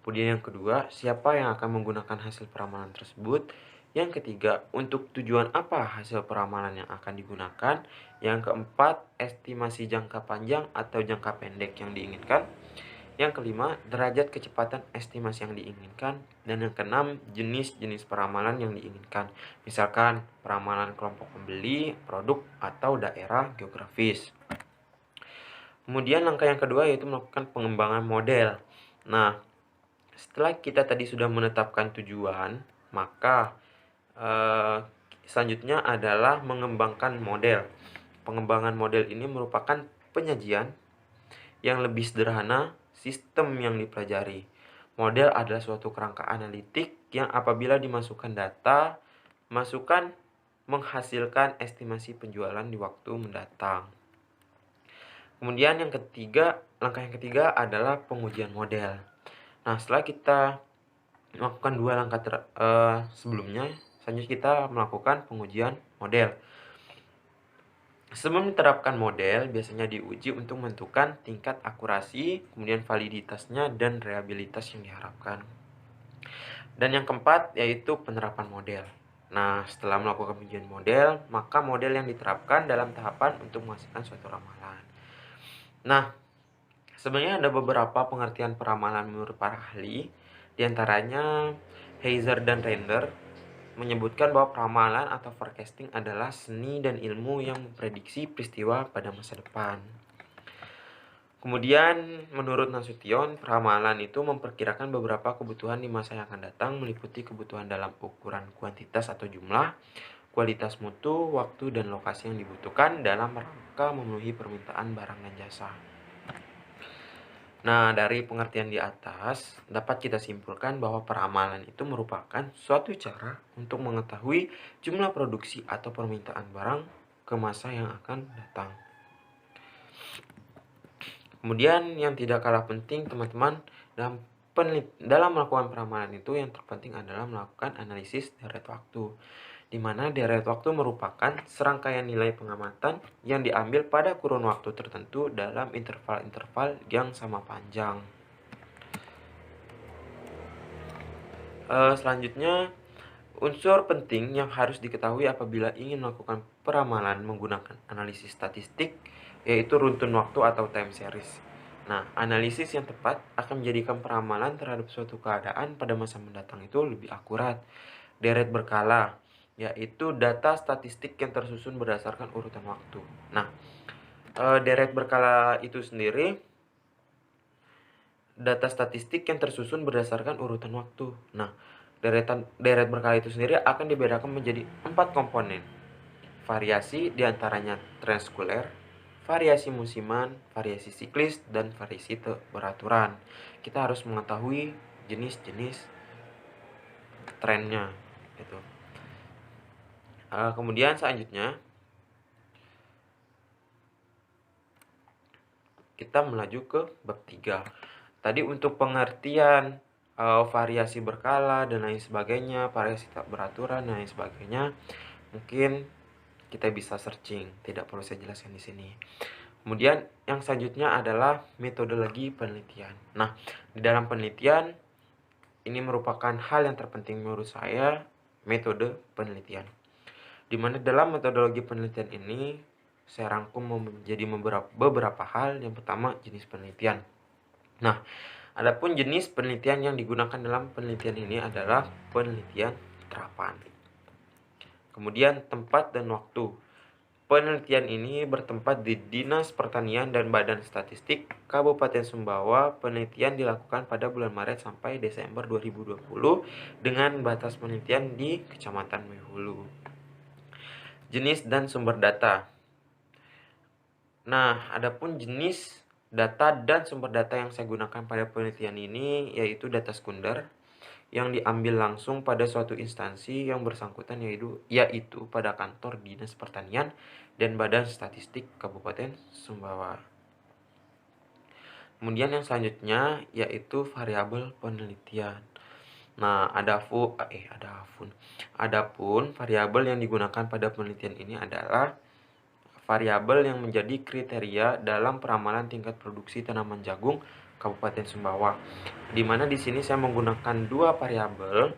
Kemudian yang kedua, siapa yang akan menggunakan hasil peramalan tersebut? Yang ketiga, untuk tujuan apa hasil peramalan yang akan digunakan? Yang keempat, estimasi jangka panjang atau jangka pendek yang diinginkan. Yang kelima, derajat kecepatan estimasi yang diinginkan. Dan yang keenam, jenis-jenis peramalan yang diinginkan. Misalkan peramalan kelompok pembeli, produk, atau daerah geografis. Kemudian langkah yang kedua yaitu melakukan pengembangan model. Nah, setelah kita tadi sudah menetapkan tujuan, maka selanjutnya adalah mengembangkan model. Pengembangan model ini merupakan penyajian yang lebih sederhana sistem yang dipelajari. Model adalah suatu kerangka analitik yang apabila dimasukkan data, masukan menghasilkan estimasi penjualan di waktu mendatang. Kemudian langkah yang ketiga adalah pengujian model. Nah, setelah kita melakukan dua langkah sebelumnya, selanjutnya kita melakukan pengujian model. Sebelum diterapkan model, biasanya diuji untuk menentukan tingkat akurasi, kemudian validitasnya, dan reliabilitas yang diharapkan. Dan yang keempat, yaitu penerapan model. Nah, setelah melakukan pengujian model, maka model yang diterapkan dalam tahapan untuk menghasilkan suatu ramalan. Nah, sebenarnya ada beberapa pengertian peramalan menurut para ahli, diantaranya Heiser dan Render menyebutkan bahwa peramalan atau forecasting adalah seni dan ilmu yang memprediksi peristiwa pada masa depan. Kemudian, menurut Nasution, peramalan itu memperkirakan beberapa kebutuhan di masa yang akan datang, meliputi kebutuhan dalam ukuran kuantitas atau jumlah, kualitas mutu, waktu, dan lokasi yang dibutuhkan dalam rangka memenuhi permintaan barang dan jasa. Nah, dari pengertian di atas, dapat kita simpulkan bahwa peramalan itu merupakan suatu cara untuk mengetahui jumlah produksi atau permintaan barang ke masa yang akan datang. Kemudian yang tidak kalah penting, teman-teman, dalam melakukan peramalan itu yang terpenting adalah melakukan analisis deret waktu, di mana deret waktu merupakan serangkaian nilai pengamatan yang diambil pada kurun waktu tertentu dalam interval-interval yang sama panjang. Selanjutnya, unsur penting yang harus diketahui apabila ingin melakukan peramalan menggunakan analisis statistik yaitu runtun waktu atau time series. Nah, analisis yang tepat akan menjadikan peramalan terhadap suatu keadaan pada masa mendatang itu lebih akurat. Deret berkala, yaitu data statistik yang tersusun berdasarkan urutan waktu. Nah, deret berkala itu sendiri data statistik yang tersusun berdasarkan urutan waktu. Nah, deret berkala itu sendiri akan dibedakan menjadi 4 komponen. Variasi diantaranya transkuler, variasi musiman, variasi siklis, dan variasi beraturan. Kita harus mengetahui jenis-jenis trennya gitu. Kemudian selanjutnya kita melaju ke bab 3. Tadi untuk pengertian variasi berkala dan lain sebagainya, variasi tak beraturan dan lain sebagainya, mungkin kita bisa searching, tidak perlu saya jelaskan di sini. Kemudian yang selanjutnya adalah metodologi penelitian. Nah, di dalam penelitian ini merupakan hal yang terpenting menurut saya, metode penelitian. Di mana dalam metodologi penelitian ini saya rangkum menjadi beberapa hal. Yang pertama, jenis penelitian. Nah, adapun jenis penelitian yang digunakan dalam penelitian ini adalah penelitian terapan. Kemudian tempat dan waktu. Penelitian ini bertempat di Dinas Pertanian dan Badan Statistik Kabupaten Sumbawa. Penelitian dilakukan pada bulan Maret sampai Desember 2020 dengan batas penelitian di Kecamatan Mehulu. Jenis dan sumber data. Nah, adapun jenis data dan sumber data yang saya gunakan pada penelitian ini yaitu data sekunder yang diambil langsung pada suatu instansi yang bersangkutan yaitu pada kantor Dinas Pertanian dan Badan Statistik Kabupaten Sumbawa. Kemudian yang selanjutnya yaitu variabel penelitian. Nah, adapun variabel yang digunakan pada penelitian ini adalah variabel yang menjadi kriteria dalam peramalan tingkat produksi tanaman jagung Kabupaten Sumbawa. Di mana di sini saya menggunakan dua variabel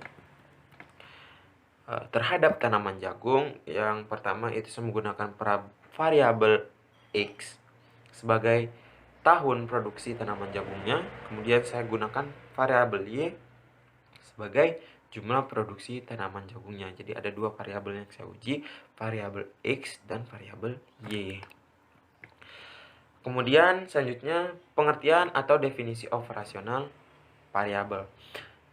terhadap tanaman jagung. Yang pertama itu saya menggunakan variabel X sebagai tahun produksi tanaman jagungnya. Kemudian saya gunakan variabel Y sebagai jumlah produksi tanaman jagungnya. Jadi ada dua variabel yang saya uji, variabel X dan variabel Y. Kemudian selanjutnya pengertian atau definisi operasional variabel.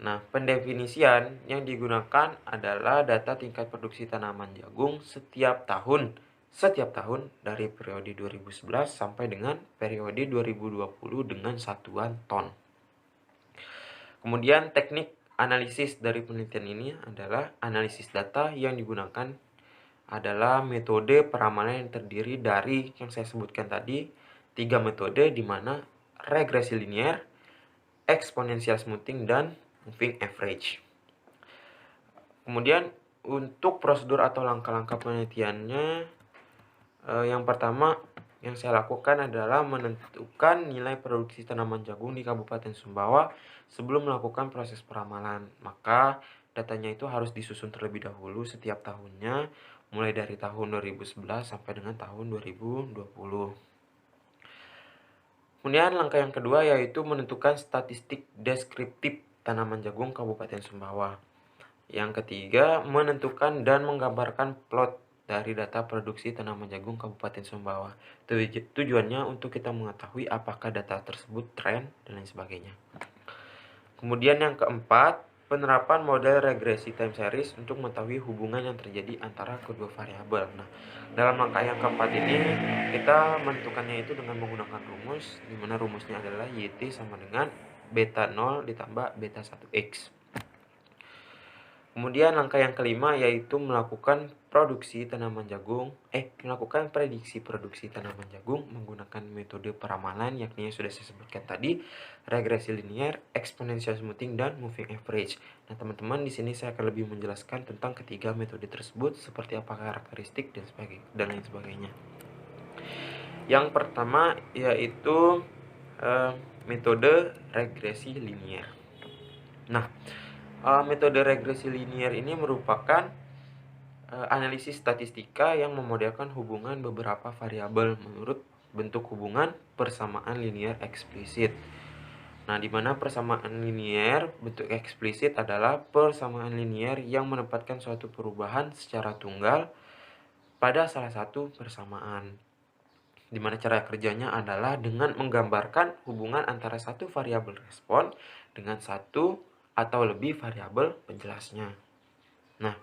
Nah, pendefinisian yang digunakan adalah data tingkat produksi tanaman jagung setiap tahun dari periode 2011 sampai dengan periode 2020 dengan satuan ton. Kemudian teknik analisis dari penelitian ini adalah analisis data yang digunakan adalah metode peramalan yang terdiri dari yang saya sebutkan tadi 3 metode, di mana regresi linier, exponential smoothing, dan moving average. Kemudian untuk prosedur atau langkah-langkah penelitiannya, yang pertama yang saya lakukan adalah menentukan nilai produksi tanaman jagung di Kabupaten Sumbawa sebelum melakukan proses peramalan. Maka datanya itu harus disusun terlebih dahulu setiap tahunnya, mulai dari tahun 2011 sampai dengan tahun 2020. Kemudian langkah yang kedua yaitu menentukan statistik deskriptif tanaman jagung Kabupaten Sumbawa. Yang ketiga, menentukan dan menggambarkan plot dari data produksi tanaman jagung Kabupaten Sumbawa. Tujuannya untuk kita mengetahui apakah data tersebut tren dan lain sebagainya. Kemudian yang keempat, penerapan model regresi time series untuk mengetahui hubungan yang terjadi antara kedua variabel. Nah, dalam langkah yang keempat ini kita menentukannya itu dengan menggunakan rumus, di mana rumusnya adalah YT sama dengan beta 0 ditambah beta 1X. Kemudian langkah yang kelima yaitu melakukan melakukan prediksi produksi tanaman jagung menggunakan metode peramalan, yakni yang sudah saya sebutkan tadi, regresi linier, exponential smoothing, dan moving average. Nah, teman-teman, di sini saya akan lebih menjelaskan tentang ketiga metode tersebut, seperti apa karakteristik dan lain sebagainya. Yang pertama yaitu metode regresi linier. Nah, metode regresi linier ini merupakan analisis statistika yang memodelkan hubungan beberapa variabel menurut bentuk hubungan persamaan linier eksplisit. Nah, di mana persamaan linier bentuk eksplisit adalah persamaan linier yang menempatkan suatu perubahan secara tunggal pada salah satu persamaan. Di mana cara kerjanya adalah dengan menggambarkan hubungan antara satu variabel respon dengan satu atau lebih variabel penjelasnya. Nah,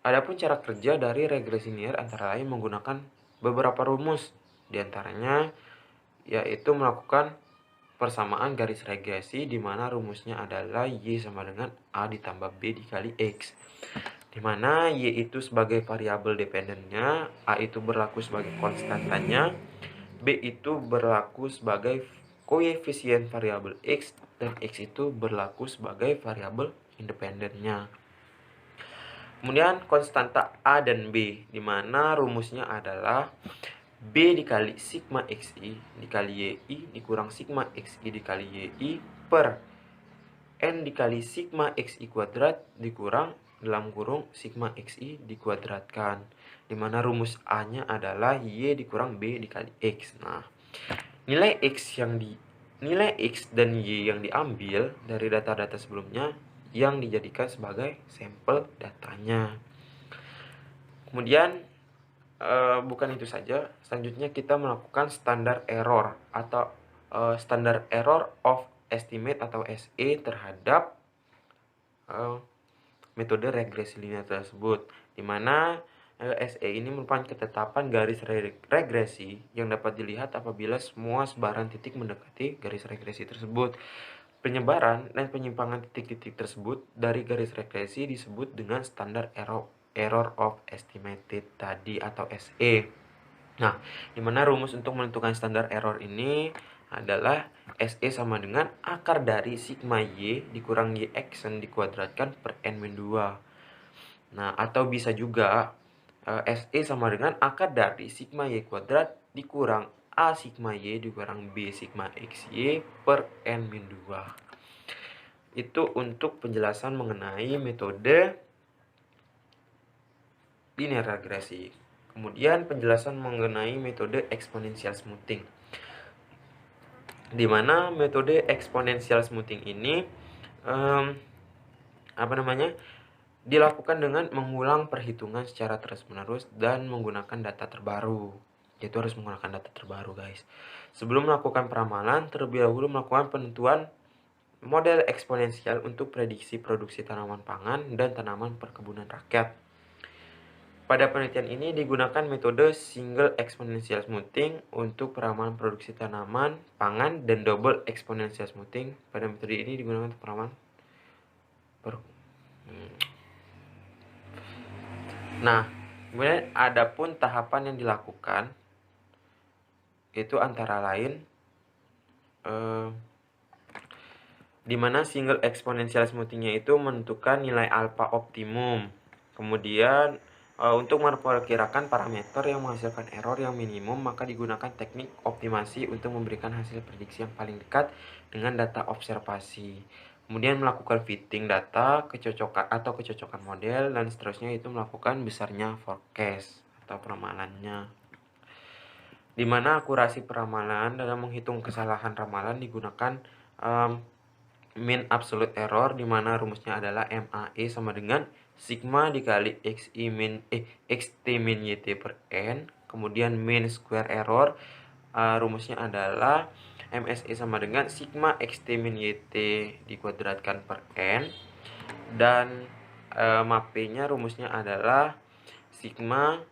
adapun cara kerja dari regresi linier antara lain menggunakan beberapa rumus, diantaranya yaitu melakukan persamaan garis regresi, di mana rumusnya adalah Y sama dengan A ditambah B dikali X, di mana Y itu sebagai variabel dependennya, A itu berlaku sebagai konstantanya, B itu berlaku sebagai koefisien variabel X, dan X itu berlaku sebagai variabel independennya. Kemudian konstanta A dan B, di mana rumusnya adalah B dikali sigma XI dikali YI dikurang sigma XI dikali YI per N dikali sigma XI kuadrat dikurang dalam kurung sigma XI dikuadratkan, di mana rumus A-nya adalah Y dikurang B dikali X. Nah, nilai X dan Y yang diambil dari data-data sebelumnya yang dijadikan sebagai sampel datanya. Kemudian bukan itu saja, selanjutnya kita melakukan standar error atau standar error of estimate atau SE terhadap metode regresi linier tersebut, di mana SE ini merupakan ketetapan garis regresi yang dapat dilihat apabila semua sebaran titik mendekati garis regresi tersebut. Penyebaran dan penyimpangan titik-titik tersebut dari garis regresi disebut dengan standar error of estimated tadi atau SE. Nah, di mana rumus untuk menentukan standar error ini adalah SE sama dengan akar dari sigma Y dikurang YX dikuadratkan per N-2. Nah, atau bisa juga SE sama dengan akar dari sigma Y kuadrat dikurang A sigma Y dikurang B sigma XY per N-2. Itu untuk penjelasan mengenai metode linear regresi. Kemudian penjelasan mengenai metode exponential smoothing. Di mana metode exponential smoothing ini dilakukan dengan mengulang perhitungan secara terus-menerus dan menggunakan data terbaru. Yaitu harus menggunakan data terbaru, guys. Sebelum melakukan peramalan, terlebih dahulu melakukan penentuan model eksponensial untuk prediksi produksi tanaman pangan dan tanaman perkebunan rakyat. Pada penelitian ini digunakan metode single exponential smoothing untuk peramalan produksi tanaman pangan dan double exponential smoothing. Pada metode ini digunakan untuk peramalan Nah, kemudian ada pun tahapan yang dilakukan, itu antara lain di mana single exponential smoothingnya itu menentukan nilai alpha optimum. Kemudian untuk memperkirakan parameter yang menghasilkan error yang minimum, maka digunakan teknik optimasi untuk memberikan hasil prediksi yang paling dekat dengan data observasi. Kemudian melakukan fitting data, kecocokan model, dan seterusnya itu melakukan besarnya forecast atau peramalannya. Di mana akurasi peramalan dalam menghitung kesalahan ramalan digunakan mean absolute error, di mana rumusnya adalah MAE sama dengan sigma dikali XT min YT per N. Kemudian mean square error, rumusnya adalah MSE sama dengan sigma XT min YT dikuadratkan per N. Dan MAP-nya rumusnya adalah sigma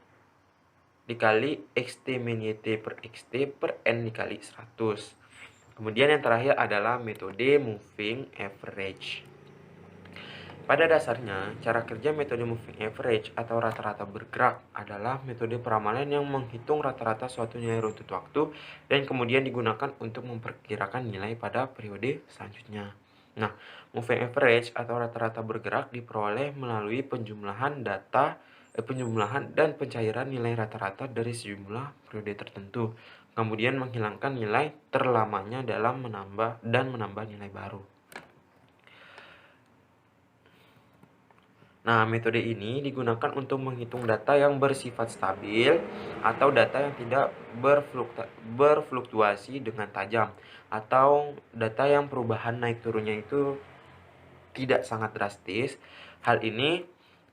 dikali XT min YT per XT per N dikali 100. Kemudian yang terakhir adalah metode moving average. Pada dasarnya, cara kerja metode moving average atau rata-rata bergerak adalah metode peramalan yang menghitung rata-rata suatu nilai runtut waktu dan kemudian digunakan untuk memperkirakan nilai pada periode selanjutnya. Nah, moving average atau rata-rata bergerak diperoleh melalui penjumlahan dan pencairan nilai rata-rata dari sejumlah periode tertentu, kemudian menghilangkan nilai terlamanya dalam menambah nilai baru. Nah, metode ini digunakan untuk menghitung data yang bersifat stabil atau data yang tidak berfluktuasi dengan tajam, atau data yang perubahan naik turunnya itu tidak sangat drastis. Hal ini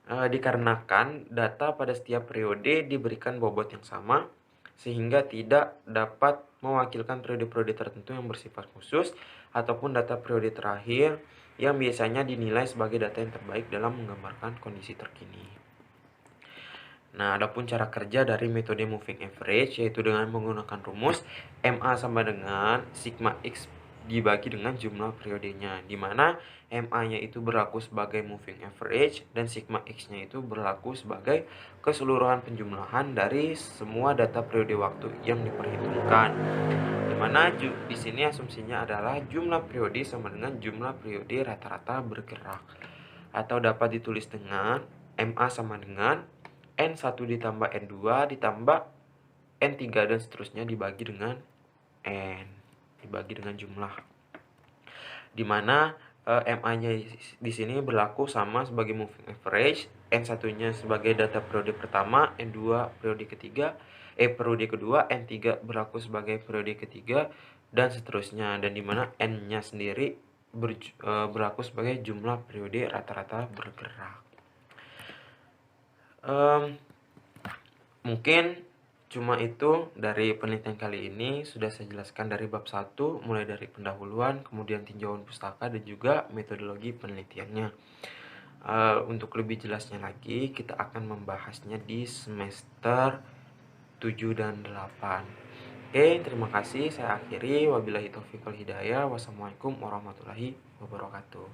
dikarenakan data pada setiap periode diberikan bobot yang sama, sehingga tidak dapat mewakilkan periode-periode tertentu yang bersifat khusus ataupun data periode terakhir yang biasanya dinilai sebagai data yang terbaik dalam menggambarkan kondisi terkini. Nah, adapun cara kerja dari metode moving average yaitu dengan menggunakan rumus MA sama dengan sigma X dibagi dengan jumlah periodenya, di mana MA-nya itu berlaku sebagai moving average dan sigma X-nya itu berlaku sebagai keseluruhan penjumlahan dari semua data periode waktu yang diperhitungkan. Di mana di sini asumsinya adalah jumlah periode sama dengan jumlah periode rata-rata bergerak, atau dapat ditulis dengan MA sama dengan N1 ditambah N2 ditambah N3 dan seterusnya dibagi dengan N, dibagi dengan jumlah. Dimana MA-nya di sini berlaku sama sebagai moving average, N1-nya sebagai data periode pertama, N2 periode kedua, N3 berlaku sebagai periode ketiga, dan seterusnya. Dan dimana N-nya sendiri berlaku sebagai jumlah periode rata-rata bergerak. Mungkin cuma itu dari penelitian kali ini. Sudah saya jelaskan dari bab 1, mulai dari pendahuluan, kemudian tinjauan pustaka, dan juga metodologi penelitiannya. Untuk lebih jelasnya lagi, kita akan membahasnya di semester 7 dan 8. Oke, terima kasih. Saya akhiri. Wabillahi taufiq wal hidayah. Wassalamualaikum warahmatullahi wabarakatuh.